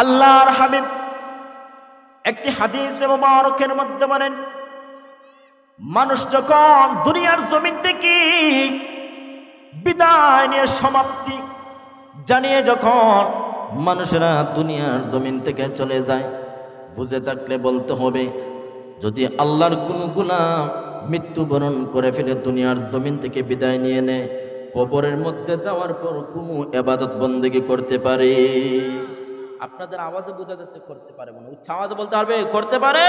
আল্লাহর হাবিব একটি হাদিসে মুবারকের মধ্যে বলেন, মানুষ যখন দুনিয়ার জমিন থেকে বিদায় নিয়ে সমাপ্তি জানিয়ে যখন মানুষেরা দুনিয়ার জমিন থেকে চলে যায়, বুঝে থাকলে বলতে হবে, যদি আল্লাহর কোনো গোলাম মৃত্যুবরণ করে ফেলে দুনিয়ার জমিন থেকে বিদায় নিয়ে নেয়, কবরের মধ্যে যাওয়ার পর কোনো ইবাদত বন্দেগী করতে পারে? আপনাদের আওয়াজে বোঝা যাচ্ছে করতে পারে, মনে উচ্চ আওয়াজে বলতে পারবে করতে পারে।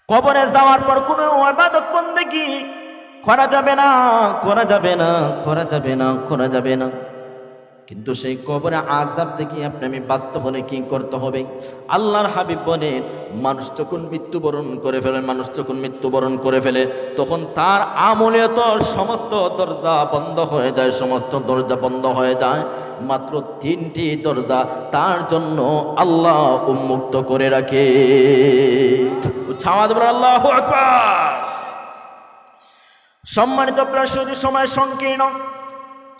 কবরে যাওয়ার পর কোনো ইবাদত বন্দেগী করা যাবে না, করা যাবে না, করা যাবে না, করা যাবে না। কিন্তু সেই কবরে আযাব থেকে আপনি আমি বাঁচতে হলে কি করতে হবে? আল্লাহর হাবিব বলেন, মানুষ যখন মৃত্যুবরণ করে ফেলে, মানুষ যখন মৃত্যুবরণ করে ফেলে, তখন তার আমলে তো সমস্ত দরজা বন্ধ হয়ে যায়, সমস্ত দরজা বন্ধ হয়ে যায়। মাত্র 3টি দরজা তার জন্য আল্লাহ উন্মুক্ত করে রাখে। আল্লাহু আকবার। সম্মানিত প্রাসঙ্গিক সময় সংকীর্ণ,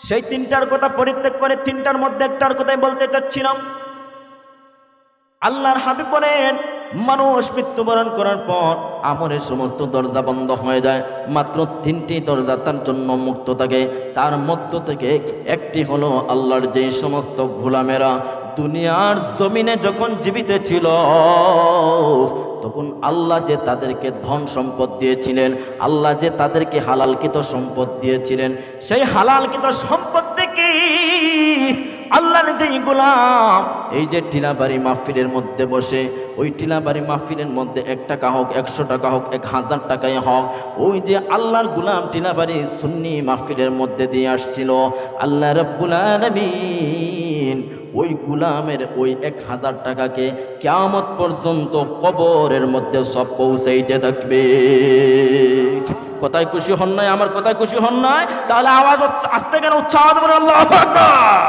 সেই 3টার কথা পরিত্যাগ করে 3টার মধ্যে একটার কথাই বলতে চাচ্ছিলাম। আল্লাহর হাবিব বলেন, মানুষ মৃত্যুবরণ করার পর আমলের সমস্ত দরজা বন্ধ হয়ে যায়, মাত্র 3টি দরজা তার জন্য মুক্ত থাকে। তার মধ্য থেকে একটি হলো আল্লাহর যে সমস্ত গোলামেরা দুনিয়ার জমিনে যখন জীবিত ছিল, তখন আল্লাহ যে তাদেরকে ধন সম্পদ দিয়েছিলেন, আল্লাহ যে তাদেরকে হালালকৃত সম্পদ দিয়েছিলেন, সেই হালালকৃত সম্পদ থেকে আল্লাহর যেই গোলাম এই যে টিলাবাড়ি মাহফিলের মধ্যে বসে, ওই টিলাবাড়ি মাহফিলের মধ্যে 1 টাকা হোক, 100 টাকা হোক, 1000 টাকাই হোক, ওই যে আল্লাহর গোলাম টিলাবাড়ি সুন্নি মাহফিলের মধ্যে দিয়ে আসছিল, আল্লাহ রাব্বুল আলামিন ওই গোলামের ওই 1000 টাকাকে কিয়ামত পর্যন্ত কবরের মধ্যে সব পৌঁছাইতে থাকবে। কথায় খুশি হন নাই? আমার কথায় খুশি হন নাই? তাহলে আওয়াজ আসতে কেন? উচ্চ আওয়াজ করে আল্লাহু আকবার।